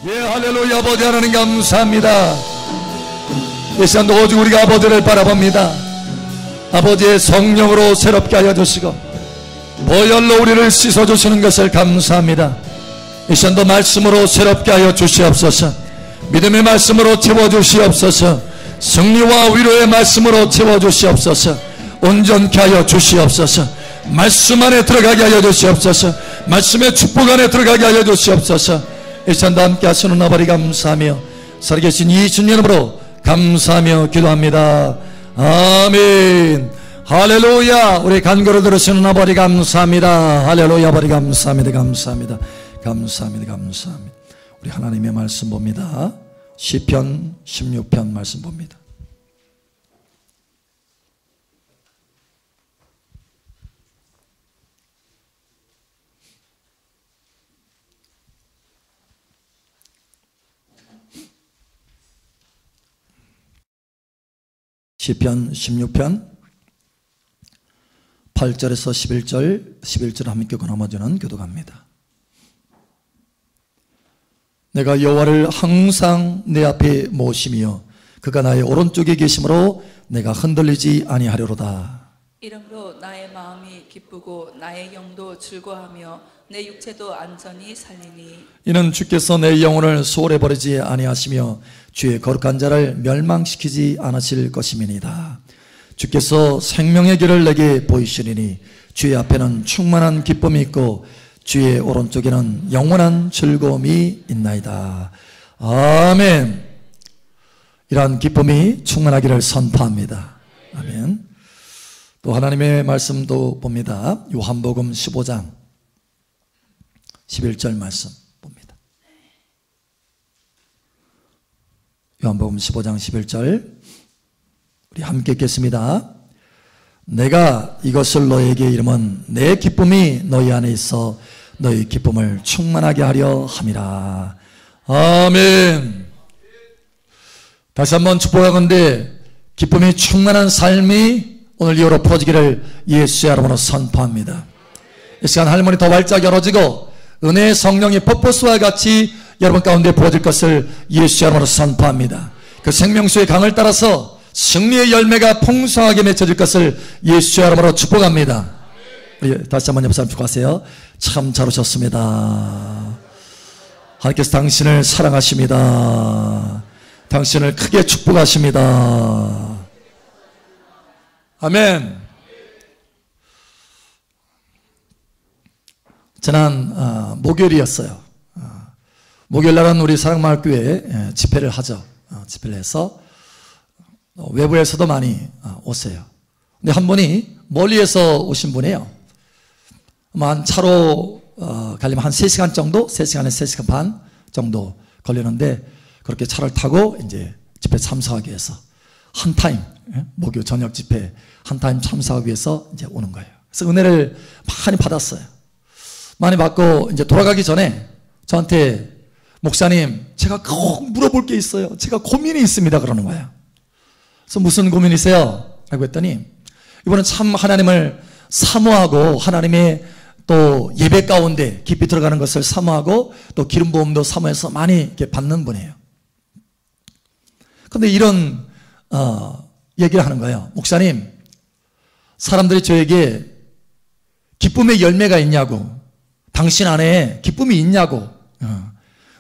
예, 할렐루야. 아버지 하나님 감사합니다. 이 시간도 오직 우리가 아버지를 바라봅니다. 아버지의 성령으로 새롭게 하여 주시고 보혈로 우리를 씻어주시는 것을 감사합니다. 이 시간도 말씀으로 새롭게 하여 주시옵소서. 믿음의 말씀으로 채워주시옵소서. 승리와 위로의 말씀으로 채워주시옵소서. 온전케 하여 주시옵소서. 말씀 안에 들어가게 하여 주시옵소서. 말씀의 축복 안에 들어가게 하여 주시옵소서. 이 시간도 함께 하시는 아버지 감사하며 살아계신 예수님 이름으로 감사하며 기도합니다. 아멘. 할렐루야. 우리 간구를 들으시는 아버지 감사합니다. 할렐루야. 아버지 감사합니다. 감사합니다. 감사합니다. 감사합니다. 우리 하나님의 말씀 봅니다. 시편 16편 말씀 봅니다. 시편 16편 8절에서 11절 함께 나머지는 교독합니다. 내가 여호와를 항상 내 앞에 모시며 그가 나의 오른쪽에 계심으로 내가 흔들리지 아니하려로다. 이러므로 나의 마음이 기쁘고 나의 영도 즐거워하며 내 육체도 안전히 살리니 이는 주께서 내 영혼을 소홀히 버리지 아니하시며 주의 거룩한 자를 멸망시키지 않으실 것임이니이다. 주께서 생명의 길을 내게 보이시리니 주의 앞에는 충만한 기쁨이 있고 주의 오른쪽에는 영원한 즐거움이 있나이다. 아멘. 이러한 기쁨이 충만하기를 선포합니다. 아멘. 또 하나님의 말씀도 봅니다. 요한복음 15장 11절 말씀 봅니다. 요한복음 15장 11절 우리 함께 읽겠습니다. 내가 이것을 너에게 이르면 내 기쁨이 너희 안에 있어 너희 기쁨을 충만하게 하려 함이라. 아멘. 다시 한번 축복하건대 기쁨이 충만한 삶이 오늘 이후로 퍼지기를 예수의 이름으로 선포합니다. 이 시간 할머니 더 활짝 열어지고 은혜의 성령이 퍼포스와 같이 여러분 가운데 부어질 것을 예수의 이름으로 선포합니다. 그 생명수의 강을 따라서 승리의 열매가 풍성하게 맺혀질 것을 예수의 이름으로 축복합니다. 다시 한번 옆 사람 축복하세요. 참 잘 오셨습니다. 하나님께서 당신을 사랑하십니다. 당신을 크게 축복하십니다. 아멘. 지난 목요일이었어요. 목요일날은 우리 사랑마을교회에 집회를 하죠. 집회를 해서 외부에서도 많이 오세요. 근데 한 분이 멀리에서 오신 분이에요. 한 차로 가려면 한 3시간 정도, 3시간에서 3시간 반 정도 걸리는데 그렇게 차를 타고 이제 집회 참석하기 위해서 한 타임, 목요 저녁 집회 한 타임 참석하기 위해서 이제 오는 거예요. 그래서 은혜를 많이 받았어요. 많이 받고 이제 돌아가기 전에 저한테 목사님, 제가 꼭 물어볼 게 있어요. 제가 고민이 있습니다. 그러는 거예요. 그래서 무슨 고민이세요? 라고 했더니 이번엔 참 하나님을 사모하고 하나님의 또 예배 가운데 깊이 들어가는 것을 사모하고 또 기름 부음도 사모해서 많이 이렇게 받는 분이에요. 그런데 이런 얘기를 하는 거예요. 목사님, 사람들이 저에게 기쁨의 열매가 있냐고, 당신 안에 기쁨이 있냐고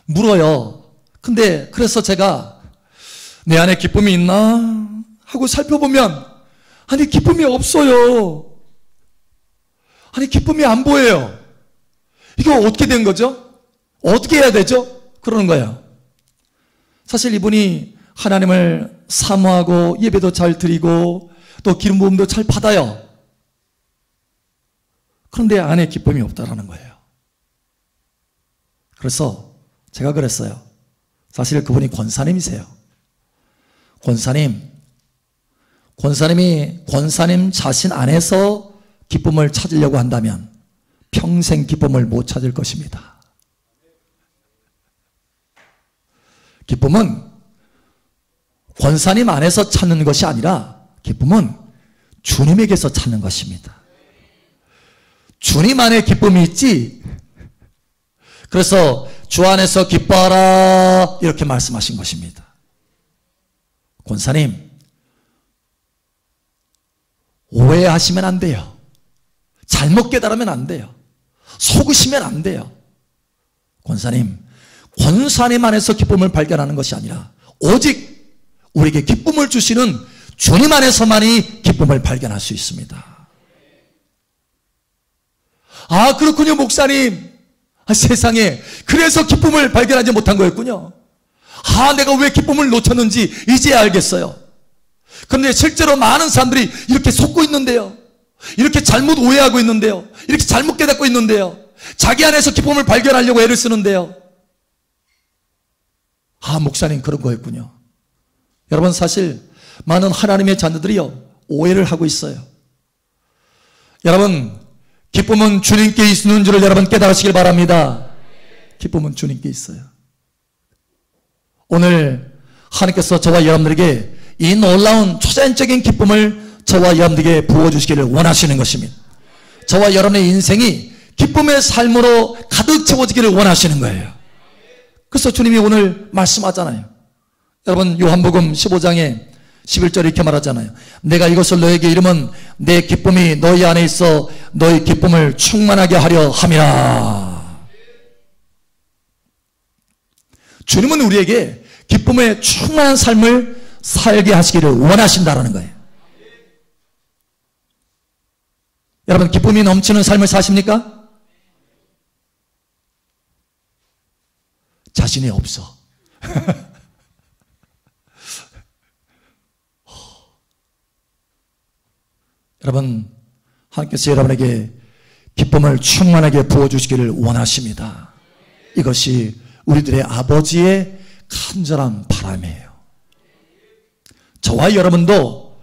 물어요. 근데 그래서 제가 내 안에 기쁨이 있나 하고 살펴보면 아니 기쁨이 없어요. 아니 기쁨이 안 보여요. 이게 어떻게 된 거죠? 어떻게 해야 되죠? 그러는 거예요. 사실 이분이 하나님을 사모하고 예배도 잘 드리고 또 기름 부음도 잘 받아요. 그런데 안에 기쁨이 없다라는 거예요. 그래서 제가 그랬어요. 사실 그분이 권사님이세요. 권사님이 권사님 자신 안에서 기쁨을 찾으려고 한다면 평생 기쁨을 못 찾을 것입니다. 기쁨은 권사님 안에서 찾는 것이 아니라 기쁨은 주님에게서 찾는 것입니다. 주님 안에 기쁨이 있지. 그래서 주 안에서 기뻐하라 이렇게 말씀하신 것입니다. 권사님, 오해하시면 안 돼요. 잘못 깨달으면 안 돼요. 속으시면 안 돼요. 권사님 안에서 기쁨을 발견하는 것이 아니라 오직 우리에게 기쁨을 주시는 주님 안에서만이 기쁨을 발견할 수 있습니다. 아, 그렇군요, 목사님. 세상에 그래서 기쁨을 발견하지 못한 거였군요. 아, 내가 왜 기쁨을 놓쳤는지 이제야 알겠어요. 그런데 실제로 많은 사람들이 이렇게 속고 있는데요, 이렇게 잘못 오해하고 있는데요, 이렇게 잘못 깨닫고 있는데요, 자기 안에서 기쁨을 발견하려고 애를 쓰는데요. 아, 목사님 그런 거였군요. 여러분, 사실 많은 하나님의 자녀들이요 오해를 하고 있어요. 여러분, 기쁨은 주님께 있는 줄을 여러분 깨달으시길 바랍니다. 기쁨은 주님께 있어요. 오늘 하나님께서 저와 여러분들에게 이 놀라운 초자연적인 기쁨을 저와 여러분들에게 부어주시기를 원하시는 것입니다. 저와 여러분의 인생이 기쁨의 삶으로 가득 채워지기를 원하시는 거예요. 그래서 주님이 오늘 말씀하잖아요. 여러분, 요한복음 15장에 11절에 이렇게 말하잖아요. 내가 이것을 너에게 이르면 내 기쁨이 너희 안에 있어 너희 기쁨을 충만하게 하려 함이라. 주님은 우리에게 기쁨의 충만한 삶을 살게 하시기를 원하신다라는 거예요. 여러분, 기쁨이 넘치는 삶을 사십니까? 자신이 없어. 여러분, 하나님께서 여러분에게 기쁨을 충만하게 부어주시기를 원하십니다. 이것이 우리들의 아버지의 간절한 바람이에요. 저와 여러분도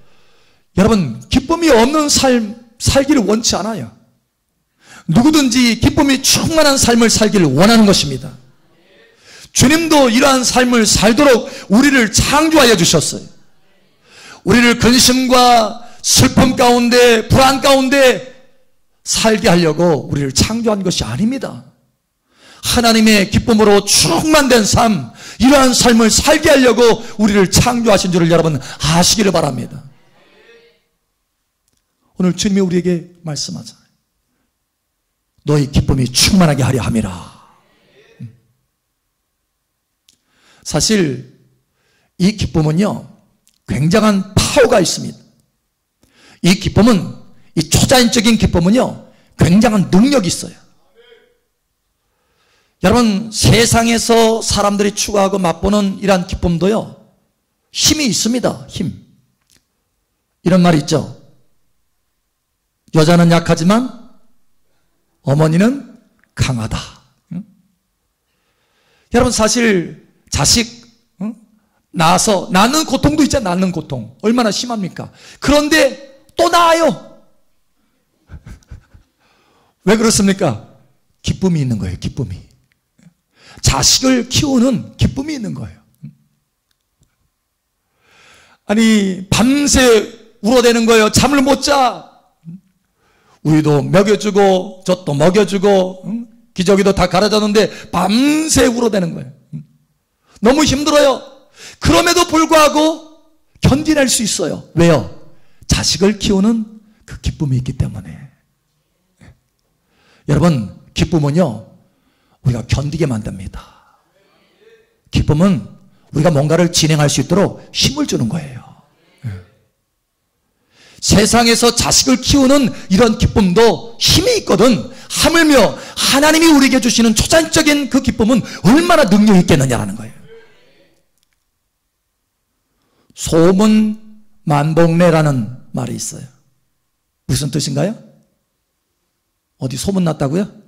여러분 기쁨이 없는 삶 살기를 원치 않아요. 누구든지 기쁨이 충만한 삶을 살기를 원하는 것입니다. 주님도 이러한 삶을 살도록 우리를 창조하여 주셨어요. 우리를 근심과 슬픔 가운데, 불안 가운데 살게 하려고 우리를 창조한 것이 아닙니다. 하나님의 기쁨으로 충만된 삶, 이러한 삶을 살게 하려고 우리를 창조하신 줄을 여러분 아시기를 바랍니다. 오늘 주님이 우리에게 말씀하잖아요. 너희 기쁨이 충만하게 하려 함이라. 사실 이 기쁨은요 굉장한 파워가 있습니다. 이 기쁨은, 이 초자연적인 기쁨은요 굉장한 능력이 있어요. 여러분, 세상에서 사람들이 추구하고 맛보는 이러한 기쁨도요 힘이 있습니다. 힘. 이런 말이 있죠. 여자는 약하지만 어머니는 강하다. 응? 여러분, 사실 자식 낳아서 낳는 고통도 있잖아요. 낳는 고통 얼마나 심합니까? 그런데 또 낳아요. 왜 그렇습니까? 기쁨이 있는 거예요. 기쁨이. 자식을 키우는 기쁨이 있는 거예요. 아니, 밤새 울어대는 거예요. 잠을 못 자. 우유도 먹여주고 젖도 먹여주고 기저귀도 다 갈아줬는데 밤새 울어대는 거예요. 너무 힘들어요. 그럼에도 불구하고 견디낼 수 있어요. 왜요? 자식을 키우는 그 기쁨이 있기 때문에. 여러분, 기쁨은요 우리가 견디게 만듭니다. 기쁨은 우리가 뭔가를 진행할 수 있도록 힘을 주는 거예요. 세상에서 자식을 키우는 이런 기쁨도 힘이 있거든. 하물며 하나님이 우리에게 주시는 초자연적인 그 기쁨은 얼마나 능력이 있겠느냐라는 거예요. 소문만복래라는 말이 있어요. 무슨 뜻인가요? 어디 소문났다고요?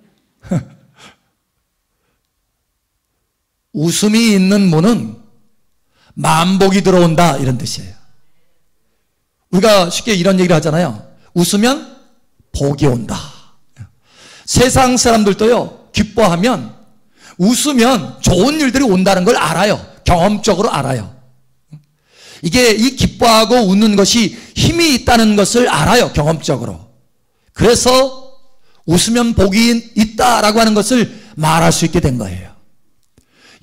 웃음이 있는 문은 만복이 들어온다, 이런 뜻이에요. 우리가 쉽게 이런 얘기를 하잖아요. 웃으면 복이 온다. 세상 사람들도요 기뻐하면, 웃으면 좋은 일들이 온다는 걸 알아요. 경험적으로 알아요. 이게 이 기뻐하고 웃는 것이 힘이 있다는 것을 알아요. 경험적으로. 그래서 웃으면 복이 있다라고 하는 것을 말할 수 있게 된 거예요.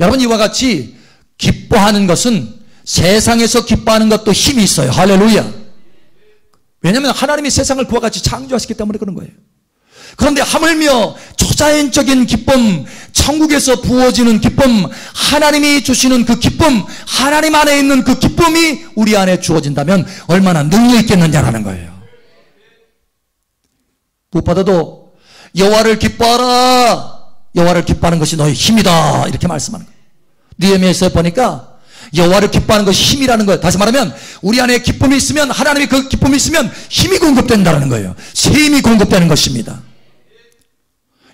여러분, 이와 같이 기뻐하는 것은 세상에서 기뻐하는 것도 힘이 있어요. 할렐루야. 왜냐하면 하나님이 세상을 그와 같이 창조하셨기 때문에 그런 거예요. 그런데 하물며 초자연적인 기쁨, 천국에서 부어지는 기쁨, 하나님이 주시는 그 기쁨, 하나님 안에 있는 그 기쁨이 우리 안에 주어진다면 얼마나 능력 있겠느냐라는 거예요. 무엇보다도 여호와를 기뻐하라, 여호와를 기뻐하는 것이 너의 힘이다, 이렇게 말씀하는 거예요. 느헤미야에서 보니까 여호와를 기뻐하는 것이 힘이라는 거예요. 다시 말하면 우리 안에 기쁨이 있으면, 하나님의 그 기쁨이 있으면 힘이 공급된다는 거예요. 새 힘이 공급되는 것입니다.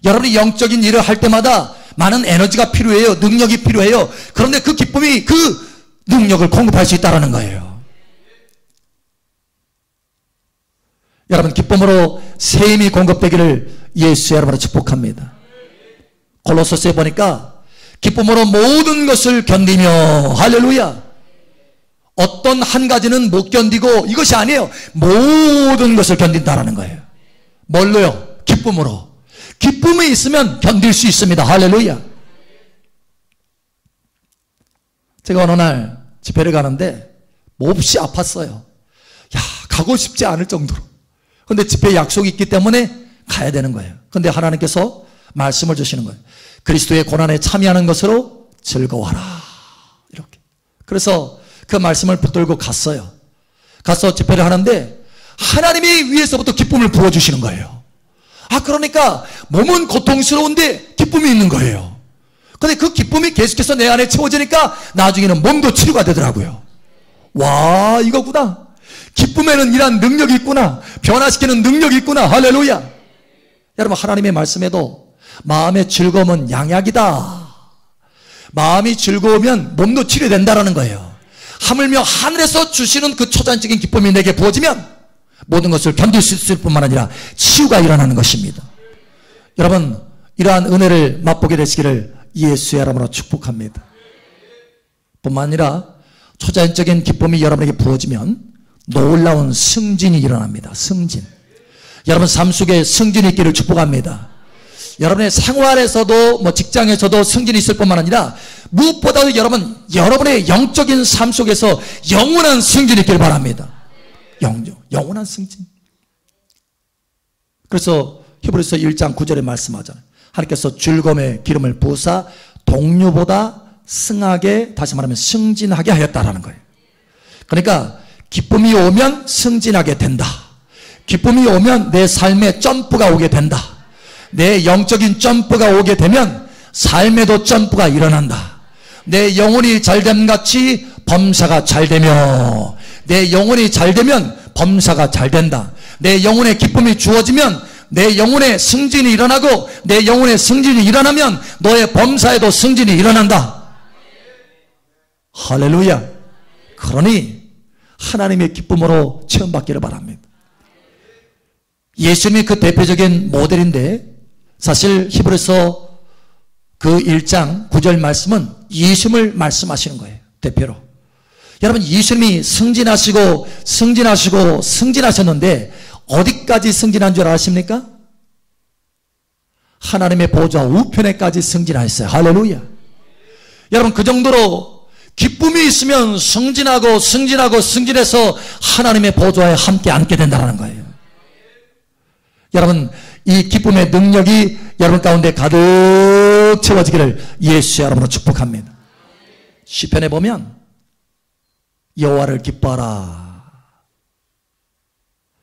여러분이 영적인 일을 할 때마다 많은 에너지가 필요해요. 능력이 필요해요. 그런데 그 기쁨이 그 능력을 공급할 수 있다는 거예요. 여러분, 기쁨으로 새 힘이 공급되기를 예수의 이름으로 축복합니다. 골로새서에 보니까 기쁨으로 모든 것을 견디며, 할렐루야, 어떤 한 가지는 못 견디고, 이것이 아니에요. 모든 것을 견딘다라는 거예요. 뭘로요? 기쁨으로. 기쁨이 있으면 견딜 수 있습니다. 할렐루야. 제가 어느 날 집회를 가는데 몹시 아팠어요. 야, 가고 싶지 않을 정도로. 근데 집회 약속이 있기 때문에 가야 되는 거예요. 근데 하나님께서 말씀을 주시는 거예요. 그리스도의 고난에 참여하는 것으로 즐거워하라, 이렇게. 그래서 그 말씀을 붙들고 갔어요. 가서 집회를 하는데 하나님이 위에서부터 기쁨을 부어주시는 거예요. 그러니까 몸은 고통스러운데 기쁨이 있는 거예요. 근데 그 기쁨이 계속해서 내 안에 채워지니까 나중에는 몸도 치료가 되더라고요. 와, 이거구나. 기쁨에는 이런 능력이 있구나. 변화시키는 능력이 있구나. 할렐루야. 여러분, 하나님의 말씀에도 마음의 즐거움은 양약이다. 마음이 즐거우면 몸도 치료된다라는 거예요. 하물며 하늘에서 주시는 그 초자연적인 기쁨이 내게 부어지면 모든 것을 견딜 수 있을 뿐만 아니라 치유가 일어나는 것입니다. 여러분, 이러한 은혜를 맛보게 되시기를 예수의 이름으로 축복합니다. 뿐만 아니라 초자연적인 기쁨이 여러분에게 부어지면 놀라운 승진이 일어납니다. 승진. 여러분 삶 속에 승진이 있기를 축복합니다. 여러분의 생활에서도 직장에서도 승진이 있을 뿐만 아니라 무엇보다도 여러분의 영적인 삶 속에서 영원한 승진이 있기를 바랍니다. 영원한 승진. 그래서 히브리서 1장 9절에 말씀하잖아요. 하나님께서 즐거움의 기름을 부으사 동류보다 승하게, 다시 말하면 승진하게 하였다라는 거예요. 그러니까 기쁨이 오면 승진하게 된다. 기쁨이 오면 내 삶에 점프가 오게 된다. 내 영적인 점프가 오게 되면 삶에도 점프가 일어난다. 내 영혼이 잘됨 같이 범사가 잘되며, 내 영혼이 잘되면 범사가 잘된다. 내 영혼에 기쁨이 주어지면 내 영혼의 승진이 일어나고, 내 영혼의 승진이 일어나면 너의 범사에도 승진이 일어난다. 할렐루야. 그러니 하나님의 기쁨으로 체험받기를 바랍니다. 예수님이 그 대표적인 모델인데, 사실 히브리서 그 1장 9절 말씀은 예수님을 말씀하시는 거예요. 대표로. 여러분, 예수님이 승진하셨는데 어디까지 승진한 줄 아십니까? 하나님의 보좌 우편에까지 승진하셨어요. 할렐루야. 여러분, 그 정도로 기쁨이 있으면 승진해서 하나님의 보좌에 함께 앉게 된다는 거예요. 여러분, 이 기쁨의 능력이 여러분 가운데 가득 채워지기를 예수의 이름으로 축복합니다. 시편에 보면 여호와를 기뻐하라.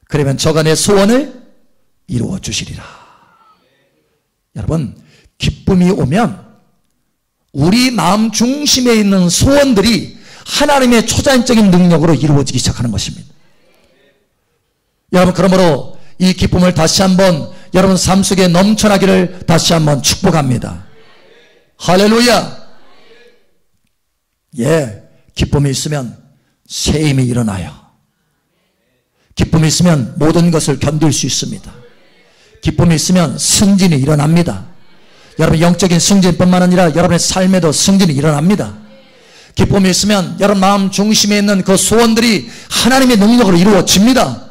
그러면 저가 내 소원을 이루어 주시리라. 여러분, 기쁨이 오면 우리 마음 중심에 있는 소원들이 하나님의 초자연적인 능력으로 이루어지기 시작하는 것입니다. 여러분, 그러므로 이 기쁨을 다시 한번 여러분 삶 속에 넘쳐나기를 다시 한번 축복합니다. 할렐루야. 기쁨이 있으면 새 힘이 일어나요. 기쁨이 있으면 모든 것을 견딜 수 있습니다. 기쁨이 있으면 승진이 일어납니다. 여러분 영적인 승진뿐만 아니라 여러분의 삶에도 승진이 일어납니다. 기쁨이 있으면 여러분 마음 중심에 있는 그 소원들이 하나님의 능력으로 이루어집니다.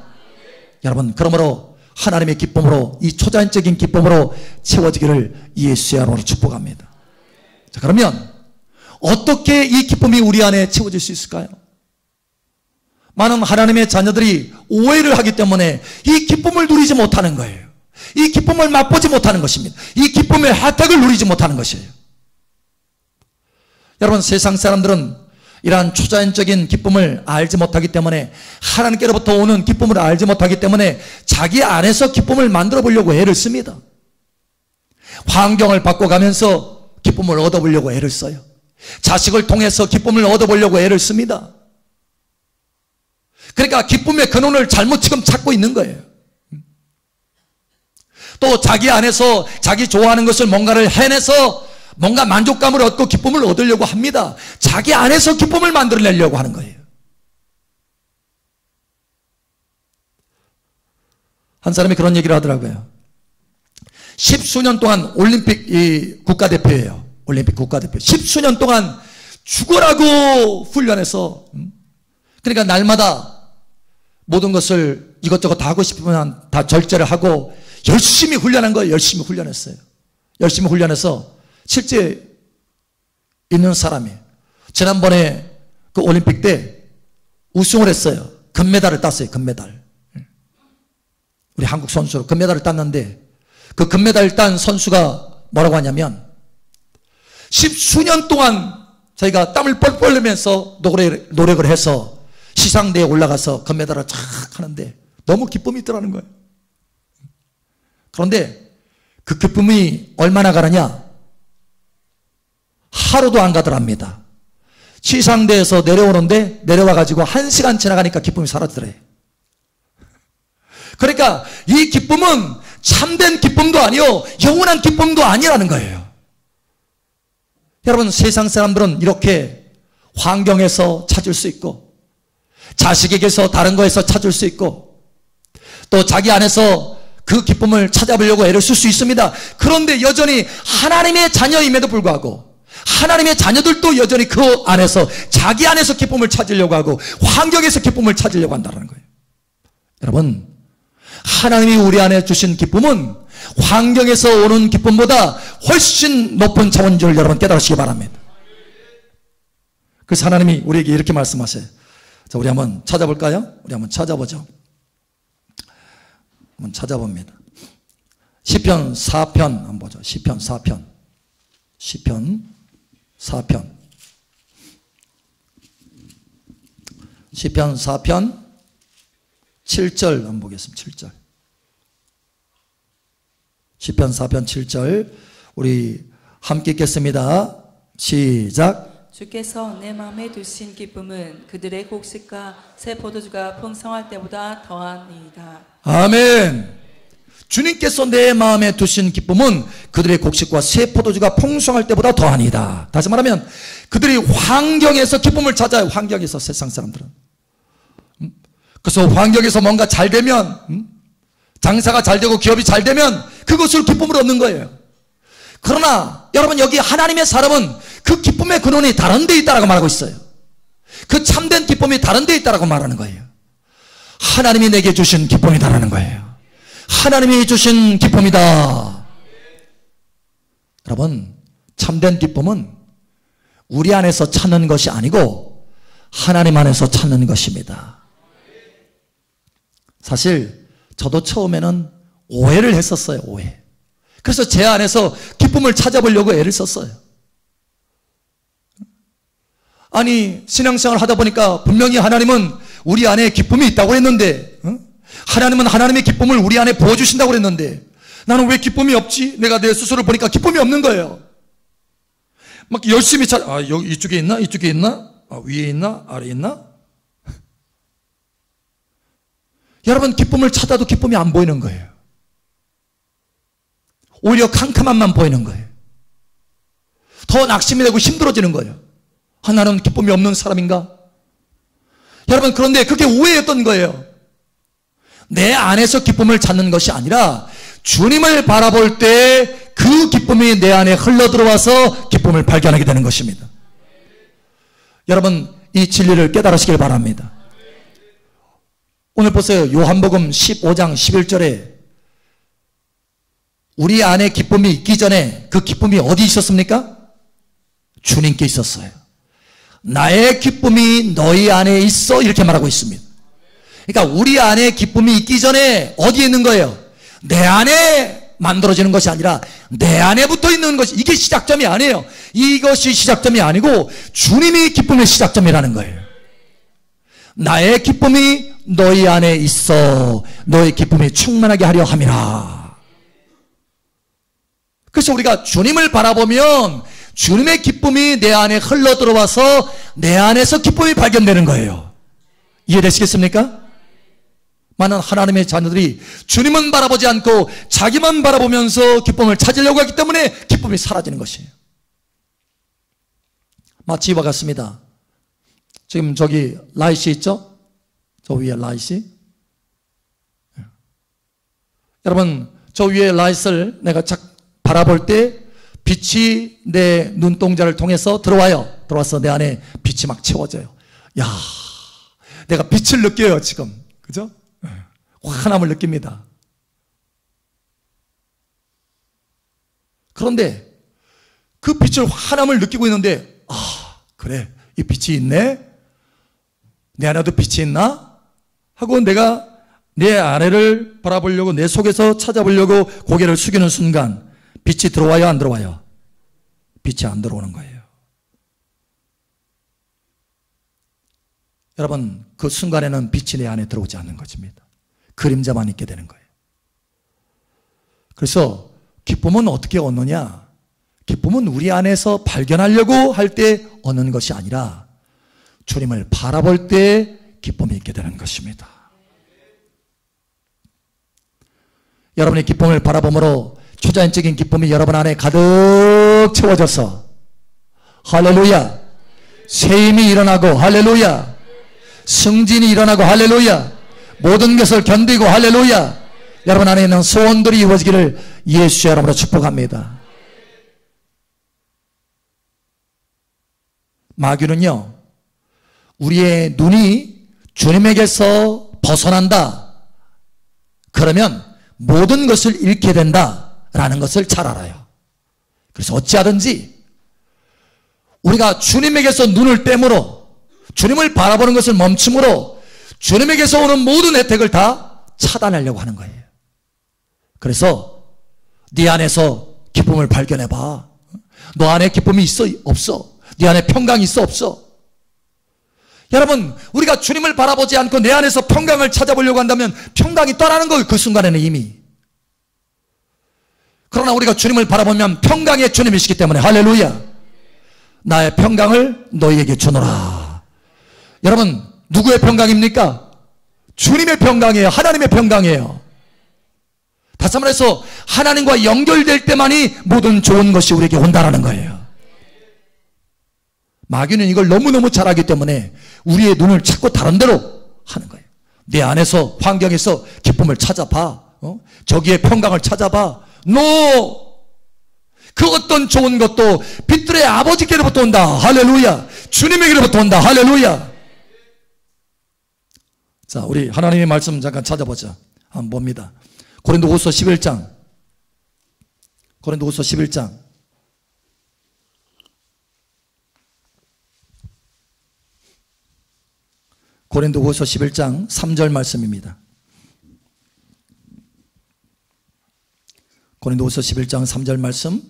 여러분, 그러므로 하나님의 기쁨으로, 이 초자연적인 기쁨으로 채워지기를 예수의 이름으로 축복합니다. 자, 그러면 어떻게 이 기쁨이 우리 안에 채워질 수 있을까요? 많은 하나님의 자녀들이 오해를 하기 때문에 이 기쁨을 누리지 못하는 거예요. 이 기쁨을 맛보지 못하는 것입니다. 이 기쁨의 혜택을 누리지 못하는 것이에요. 여러분, 세상 사람들은 이러한 초자연적인 기쁨을 알지 못하기 때문에, 하나님께로부터 오는 기쁨을 알지 못하기 때문에 자기 안에서 기쁨을 만들어 보려고 애를 씁니다. 환경을 바꿔가면서 기쁨을 얻어보려고 애를 써요. 자식을 통해서 기쁨을 얻어보려고 애를 씁니다. 그러니까 기쁨의 근원을 잘못 지금 찾고 있는 거예요. 또 자기 안에서 자기 좋아하는 것을 뭔가를 해내서 뭔가 만족감을 얻고 기쁨을 얻으려고 합니다. 자기 안에서 기쁨을 만들어내려고 하는 거예요. 한 사람이 그런 얘기를 하더라고요. 10수년 동안 올림픽 국가대표예요. 올림픽 국가대표. 10수년 동안 죽으라고 훈련해서, 그러니까 날마다 모든 것을 이것저것 다 하고 싶으면 다 절제를 하고 열심히 훈련한 거예요. 열심히 훈련했어요. 열심히 훈련해서 실제 있는 사람이 지난번에 그 올림픽 때 우승을 했어요. 금메달을 땄어요. 금메달. 우리 한국 선수로 금메달을 땄는데, 그 금메달 딴 선수가 뭐라고 하냐면, 10수년 동안 자기가 땀을 뻘뻘 흘리면서 노력을 해서 시상대에 올라가서 금메달을 쫙 하는데 너무 기쁨이 있더라는 거예요. 그런데 그 기쁨이 얼마나 가느냐? 하루도 안 가더랍니다. 시상대에서 내려오는데 내려와가지고 1시간 지나가니까 기쁨이 사라지더래. 그러니까 이 기쁨은 참된 기쁨도 아니요, 영원한 기쁨도 아니라는 거예요. 여러분, 세상 사람들은 이렇게 환경에서 찾을 수 있고, 자식에게서 다른 거에서 찾을 수 있고, 또 자기 안에서 그 기쁨을 찾아보려고 애를 쓸 수 있습니다. 그런데 여전히 하나님의 자녀임에도 불구하고 하나님의 자녀들도 여전히 그 안에서 자기 안에서 기쁨을 찾으려고 하고 환경에서 기쁨을 찾으려고 한다는 거예요. 여러분, 하나님이 우리 안에 주신 기쁨은 환경에서 오는 기쁨보다 훨씬 높은 차원인 줄 여러분 깨달으시기 바랍니다. 그래서 하나님이 우리에게 이렇게 말씀하세요. 자, 우리 한번 찾아볼까요? 우리 한번 찾아보죠. 한번 찾아봅니다. 시편 4편 한번 보죠. 시편 4편. 시편 4편. 시편 4편 7절 한번 보겠습니다. 7절. 시편 4편 7절 우리 함께 읽겠습니다. 시작. 주께서 내 마음에 두신 기쁨은 그들의 곡식과 새 포도주가 풍성할 때보다 더하니이다. 아멘. 주님께서 내 마음에 두신 기쁨은 그들의 곡식과 새 포도주가 풍성할 때보다 더하니이다. 다시 말하면 그들이 환경에서 기쁨을 찾아요. 환경에서, 세상 사람들은. 그래서 환경에서 뭔가 잘 되면, 장사가 잘 되고 기업이 잘 되면 그것을 기쁨을 얻는 거예요. 그러나 여러분, 여기 하나님의 사람은 그 기쁨의 근원이 다른 데 있다라고 말하고 있어요. 그 참된 기쁨이 다른 데 있다라고 말하는 거예요. 하나님이 내게 주신 기쁨이다라는 거예요. 하나님이 주신 기쁨이다. 여러분, 참된 기쁨은 우리 안에서 찾는 것이 아니고 하나님 안에서 찾는 것입니다. 사실 저도 처음에는 오해를 했었어요. 오해. 그래서 제 안에서 기쁨을 찾아보려고 애를 썼어요. 아니, 신앙생활을 하다 보니까 분명히 하나님은 우리 안에 기쁨이 있다고 했는데, 하나님은 하나님의 기쁨을 우리 안에 부어주신다고 그랬는데 나는 왜 기쁨이 없지? 내가 내 스스로를 보니까 기쁨이 없는 거예요. 막 열심히 여기 이쪽에 있나? 이쪽에 있나? 위에 있나? 아래에 있나? 여러분, 기쁨을 찾아도 기쁨이 안 보이는 거예요. 오히려 캄캄함만 보이는 거예요. 더 낙심이 되고 힘들어지는 거예요. 나는 기쁨이 없는 사람인가? 여러분, 그런데 그게 오해였던 거예요. 내 안에서 기쁨을 찾는 것이 아니라 주님을 바라볼 때 그 기쁨이 내 안에 흘러들어와서 기쁨을 발견하게 되는 것입니다. 여러분, 이 진리를 깨달으시길 바랍니다. 오늘 보세요. 요한복음 15장 11절에 우리 안에 기쁨이 있기 전에 그 기쁨이 어디 있었습니까? 주님께 있었어요. 나의 기쁨이 너희 안에 있어 이렇게 말하고 있습니다. 그러니까 우리 안에 기쁨이 있기 전에 어디에 있는 거예요? 내 안에 만들어지는 것이 아니라 내 안에 붙어 있는 것이, 이게 시작점이 아니에요. 이것이 시작점이 아니고 주님이 기쁨의 시작점이라는 거예요. 나의 기쁨이 너희 안에 있어 너의 기쁨이 충만하게 하려 함이라. 그래서 우리가 주님을 바라보면 주님의 기쁨이 내 안에 흘러 들어와서 내 안에서 기쁨이 발견되는 거예요. 이해되시겠습니까? 많은 하나님의 자녀들이 주님은 바라보지 않고 자기만 바라보면서 기쁨을 찾으려고 하기 때문에 기쁨이 사라지는 것이에요. 마치 이와 같습니다. 지금 저기 라이시 있죠? 저 위에 라이시. 여러분, 저 위에 라이트를 내가 착 바라볼 때 빛이 내 눈동자를 통해서 들어와서 내 안에 빛이 막 채워져요. 야, 내가 빛을 느껴요 지금. 그죠? 환함을 느낍니다. 그런데 그 빛을 환함을 느끼고 있는데, 아, 그래, 이 빛이 있네? 내 안에도 빛이 있나? 하고 내가 내 아내를 바라보려고, 내 속에서 찾아보려고 고개를 숙이는 순간 빛이 들어와요, 안 들어와요? 빛이 안 들어오는 거예요. 여러분, 그 순간에는 빛이 내 안에 들어오지 않는 것입니다. 그림자만 있게 되는 거예요. 그래서 기쁨은 어떻게 얻느냐? 기쁨은 우리 안에서 발견하려고 할 때 얻는 것이 아니라 주님을 바라볼 때 기쁨이 있게 되는 것입니다. 여러분의 기쁨을 바라봄으로 초자연적인 기쁨이 여러분 안에 가득 채워져서 할렐루야, 새 힘이 일어나고 할렐루야, 승진이 일어나고 할렐루야, 모든 것을 견디고 할렐루야, 여러분 안에 있는 소원들이 이루어지기를 예수의 이름으로 축복합니다. 마귀는요, 우리의 눈이 주님에게서 벗어난다 그러면 모든 것을 잃게 된다라는 것을 잘 알아요. 그래서 어찌하든지 우리가 주님에게서 눈을 떼므로, 주님을 바라보는 것을 멈춤으로 주님에게서 오는 모든 혜택을 다 차단하려고 하는 거예요. 그래서 네 안에서 기쁨을 발견해봐. 너 안에 기쁨이 있어? 없어? 네 안에 평강이 있어? 없어? 여러분, 우리가 주님을 바라보지 않고 내 안에서 평강을 찾아보려고 한다면 평강이 떠나는 거예요, 그 순간에는 이미. 그러나 우리가 주님을 바라보면 평강의 주님이시기 때문에 할렐루야, 나의 평강을 너희에게 주노라. 여러분, 누구의 평강입니까? 주님의 평강이에요. 하나님의 평강이에요. 다시 한번 해서 하나님과 연결될 때만이 모든 좋은 것이 우리에게 온다라는 거예요. 마귀는 이걸 너무너무 잘하기 때문에 우리의 눈을 자꾸 다른 데로 하는 거예요. 내 안에서, 환경에서 기쁨을 찾아봐. 저기에 평강을 찾아봐. NO! 그 어떤 좋은 것도 빛들의 아버지께로부터 온다. 할렐루야. 주님에게로부터 온다. 할렐루야. 자, 우리 하나님의 말씀 잠깐 찾아보자. 한번 봅니다. 고린도후서 11장. 고린도후서 11장. 고린도후서 11장 3절 말씀입니다. 고린도후서 11장 3절 말씀.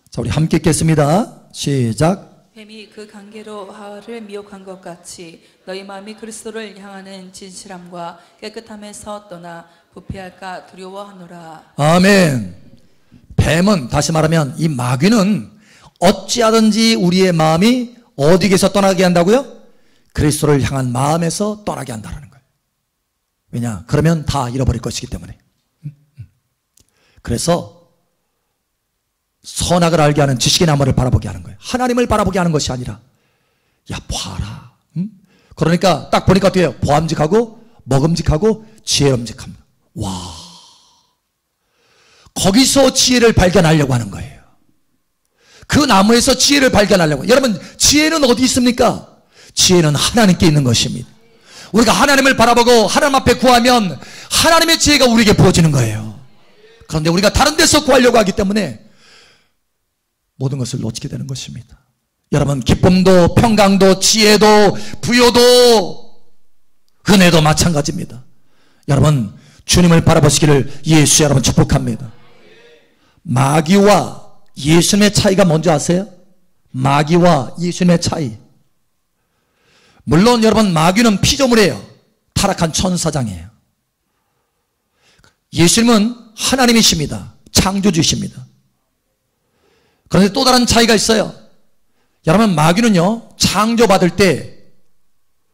자, 우리 함께 읽겠습니다. 시작. 뱀이 그 관계로 하와를 미혹한 것 같이 너희 마음이 그리스도를 향하는 진실함과 깨끗함에서 떠나 부패할까 두려워하노라. 아멘. 뱀은, 다시 말하면 이 마귀는 어찌하든지 우리의 마음이 어디에서 떠나게 한다고요? 그리스도를 향한 마음에서 떠나게 한다는 거예요. 왜냐? 그러면 다 잃어버릴 것이기 때문에. 그래서 선악을 알게 하는 지식의 나무를 바라보게 하는 거예요. 하나님을 바라보게 하는 것이 아니라, 야, 봐라. 그러니까 딱 보니까 어때요? 보암직하고 먹음직하고 지혜음직합니다. 와, 거기서 지혜를 발견하려고 하는 거예요. 그 나무에서 지혜를 발견하려고. 여러분, 지혜는 어디 있습니까? 지혜는 하나님께 있는 것입니다. 우리가 하나님을 바라보고 하나님 앞에 구하면 하나님의 지혜가 우리에게 부어지는 거예요. 그런데 우리가 다른 데서 구하려고 하기 때문에 모든 것을 놓치게 되는 것입니다. 여러분, 기쁨도 평강도 지혜도 부요도 은혜도 마찬가지입니다. 여러분, 주님을 바라보시기를 예수 여러분 축복합니다. 마귀와 예수님의 차이가 뭔지 아세요? 마귀와 예수님의 차이. 물론 여러분, 마귀는 피조물이에요. 타락한 천사장이에요. 예수님은 하나님이십니다. 창조주이십니다. 그런데 또 다른 차이가 있어요. 여러분, 마귀는요, 창조받을 때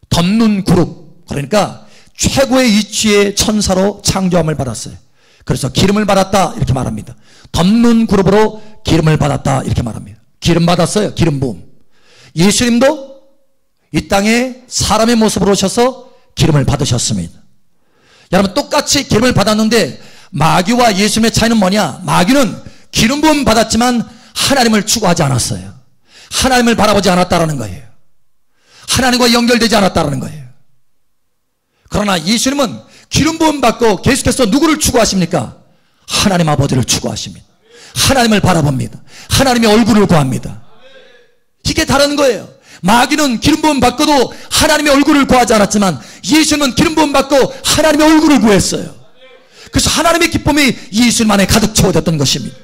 덮는 그룹, 그러니까 최고의 위치의 천사로 창조함을 받았어요. 그래서 기름을 받았다 이렇게 말합니다. 덮는 그룹으로 기름을 받았다 이렇게 말합니다. 기름 받았어요. 기름 부음. 예수님도 이 땅에 사람의 모습으로 오셔서 기름을 받으셨습니다. 여러분, 똑같이 기름을 받았는데 마귀와 예수님의 차이는 뭐냐? 마귀는 기름 부음 받았지만 하나님을 추구하지 않았어요. 하나님을 바라보지 않았다라는 거예요. 하나님과 연결되지 않았다라는 거예요. 그러나 예수님은 기름 부음 받고 계속해서 누구를 추구하십니까? 하나님 아버지를 추구하십니다. 하나님을 바라봅니다. 하나님의 얼굴을 구합니다. 이게 다른 거예요. 마귀는 기름 부음 받고도 하나님의 얼굴을 구하지 않았지만 예수님은 기름 부음 받고 하나님의 얼굴을 구했어요. 그래서 하나님의 기쁨이 예수님 안에 가득 채워졌던 것입니다.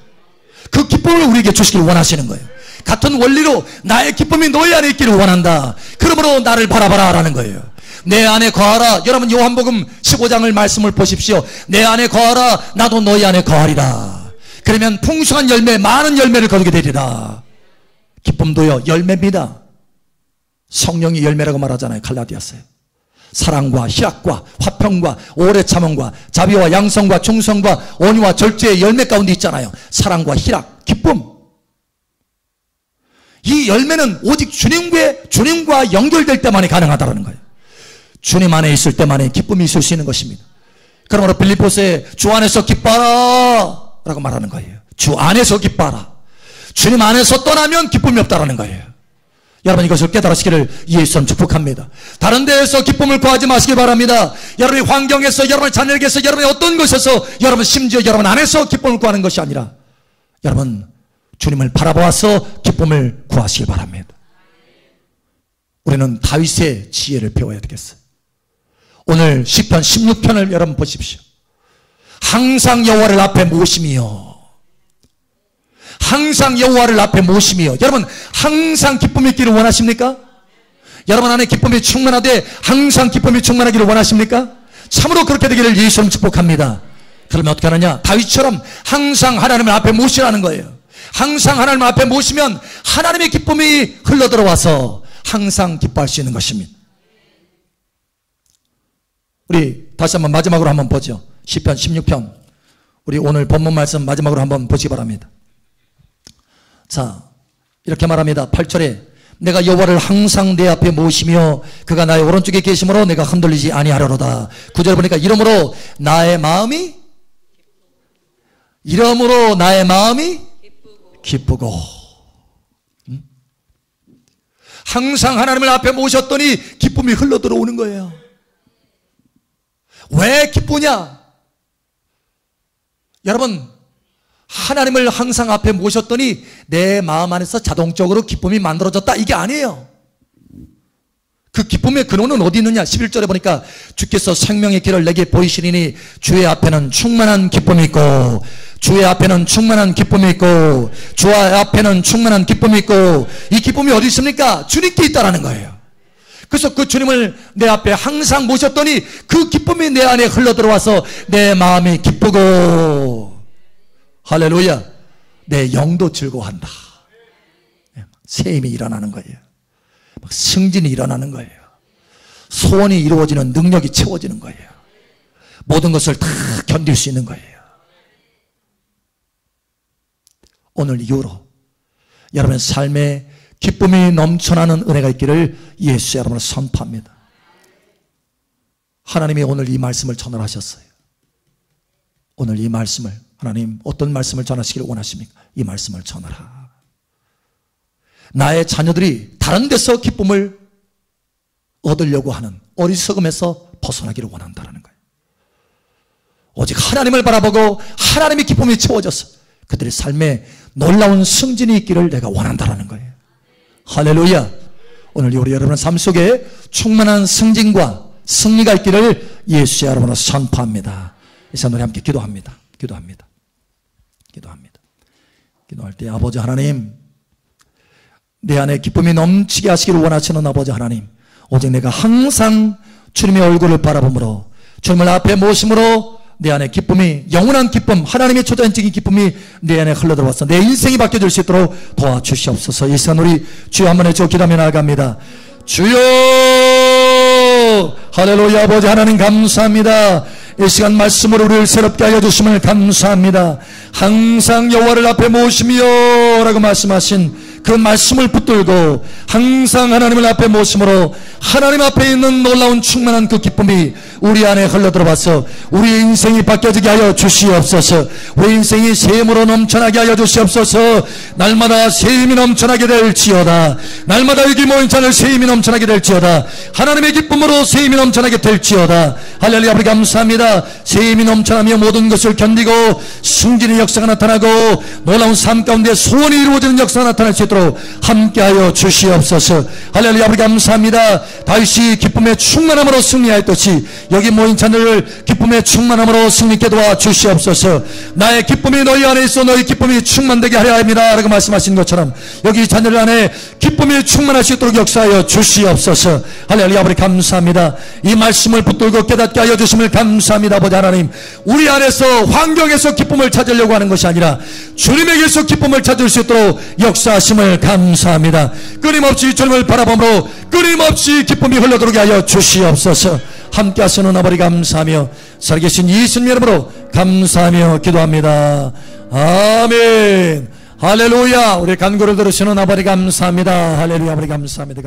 그 기쁨을 우리에게 주시길 원하시는 거예요. 같은 원리로 나의 기쁨이 너희 안에 있기를 원한다. 그러므로 나를 바라봐라 라는 거예요. 내 안에 거하라. 여러분, 요한복음 15장을 말씀을 보십시오. 내 안에 거하라. 나도 너희 안에 거하리라. 그러면 풍성한 열매, 많은 열매를 거두게 되리라. 기쁨도요, 열매입니다. 성령이 열매라고 말하잖아요. 갈라디아서에. 사랑과 희락과 화평과 오래 참음과 자비와 양성과 충성과 온유와 절제의 열매 가운데 있잖아요. 사랑과 희락, 기쁨. 이 열매는 오직 주님과 연결될 때만이 가능하다는 거예요. 주님 안에 있을 때만이 기쁨이 있을 수 있는 것입니다. 그러므로 빌립보서에 주 안에서 기뻐라 라고 말하는 거예요. 주 안에서 기뻐라. 주님 안에서 떠나면 기쁨이 없다라는 거예요. 여러분, 이것을 깨달으시기를 예수님 축복합니다. 다른 데에서 기쁨을 구하지 마시기 바랍니다. 여러분의 환경에서, 여러분의 자녀에게서, 여러분의 어떤 것에서, 여러분 심지어 여러분 안에서 기쁨을 구하는 것이 아니라 여러분 주님을 바라보아서 기쁨을 구하시기 바랍니다. 우리는 다윗의 지혜를 배워야 되겠어요. 오늘 시편 16편을 여러분 보십시오. 항상 여호와를 앞에 모시며, 항상 여호와를 앞에 모시며. 여러분, 항상 기쁨이 있기를 원하십니까? 여러분 안에 기쁨이 충만하되 항상 기쁨이 충만하기를 원하십니까? 참으로 그렇게 되기를 예수님 축복합니다. 그러면 어떻게 하느냐? 다윗처럼 항상 하나님을 앞에 모시라는 거예요. 항상 하나님 앞에 모시면 하나님의 기쁨이 흘러들어와서 항상 기뻐할 수 있는 것입니다. 우리 다시 한번 마지막으로 한번 보죠. 시편 16편. 우리 오늘 본문 말씀 마지막으로 한번 보시기 바랍니다. 자, 이렇게 말합니다. 8절에 내가 여호와를 항상 내 앞에 모시며 그가 나의 오른쪽에 계심으로 내가 흔들리지 아니하려로다. 9절 보니까 이러므로 나의 마음이 기쁘고. 항상 하나님을 앞에 모셨더니 기쁨이 흘러 들어오는 거예요. 왜 기쁘냐? 여러분, 하나님을 항상 앞에 모셨더니 내 마음 안에서 자동적으로 기쁨이 만들어졌다, 이게 아니에요. 그 기쁨의 근원은 어디 있느냐? 11절에 보니까 주께서 생명의 길을 내게 보이시리니 주의 앞에는 충만한 기쁨이 있고, 주의 앞에는 충만한 기쁨이 있고, 주의 앞에는 충만한 기쁨이 있고. 이 기쁨이 어디 있습니까? 주님께 있다라는 거예요. 그래서 그 주님을 내 앞에 항상 모셨더니 그 기쁨이 내 안에 흘러들어와서 내 마음이 기쁘고, 할렐루야, 내 영도 즐거워한다. 새 힘이 일어나는 거예요. 막 승진이 일어나는 거예요. 소원이 이루어지는 능력이 채워지는 거예요. 모든 것을 다 견딜 수 있는 거예요. 오늘 이후로 여러분의 삶에 기쁨이 넘쳐나는 은혜가 있기를 예수 여러분을 선포합니다. 하나님이 오늘 이 말씀을 전하셨어요. 오늘 이 말씀을, 하나님 어떤 말씀을 전하시기를 원하십니까? 이 말씀을 전하라. 나의 자녀들이 다른 데서 기쁨을 얻으려고 하는 어리석음에서 벗어나기를 원한다는 거예요. 오직 하나님을 바라보고 하나님의 기쁨이 채워져서 그들의 삶에 놀라운 승진이 있기를 내가 원한다는 거예요. 할렐루야. 오늘 우리 여러분의 삶 속에 충만한 승진과 승리가 있기를 예수의 이름으로 선포합니다. 이 시간 우리 함께 기도합니다. 기도할 때 아버지 하나님, 내 안에 기쁨이 넘치게 하시기를 원하시는 아버지 하나님, 오직 내가 항상 주님의 얼굴을 바라보므로 주님을 앞에 모심으로 내 안에 기쁨이, 영원한 기쁨, 하나님의 초자연적인 기쁨이 내 안에 흘러들어와서 내 인생이 바뀌어질 수 있도록 도와주시옵소서. 이 시간 우리 주여 한번 외쳐 기도하며 나아갑니다. 주여, 할렐루야. 아버지 하나님 감사합니다. 이 시간 말씀으로 우리를 새롭게 하여 주심을 감사합니다. 항상 여호와를 앞에 모시며 라고 말씀하신 그 말씀을 붙들고 항상 하나님을 앞에 모심으로 하나님 앞에 있는 놀라운 충만한 그 기쁨이 우리 안에 흘러들어와서 우리의 인생이 바뀌어지게 하여 주시옵소서. 우리 인생이 샘으로 넘쳐나게 하여 주시옵소서. 날마다 샘이 넘쳐나게 될지어다. 날마다 여기 모인 자를 샘이 넘쳐나게 될지어다. 하나님의 기쁨으로 샘이 넘쳐나게 될지어다. 할렐루야. 아버지 감사합니다. 샘이 넘쳐나며 모든 것을 견디고 승진의 역사가 나타나고 놀라운 삶 가운데 소원이 이루어지는 역사가 나타날 수 있도록 함께하여 주시옵소서. 할렐루야. 아버지 감사합니다. 다윗이 기쁨의 충만함으로 승리하였듯이 여기 모인 자들을 기쁨의 충만함으로 승리케 도와 주시옵소서. 나의 기쁨이 너희 안에 있어 너희 기쁨이 충만되게 하려 합니다 라고 말씀하신 것처럼 여기 자들 안에 기쁨이 충만할 수 있도록 역사하여 주시옵소서. 할렐루야. 아버지 감사합니다. 이 말씀을 붙들고 깨닫게 하여 주심을 감사합니다. 아버지 하나님, 우리 안에서 환경에서 기쁨을 찾으려고 하는 것이 아니라 주님에게서 기쁨을 찾을 수 있도록 역사하심을 감사합니다. 끊임없이 주님을 바라보므로 끊임없이 기쁨이 흘러들어오게 하여 주시옵소서. 함께 하시는 아버지 감사하며 살아계신 예수님 이름으로 감사하며 기도합니다. 아멘. 할렐루야. 우리 간구를 들으시는 아버지 감사합니다. 할렐루야. 아버지 감사합니다.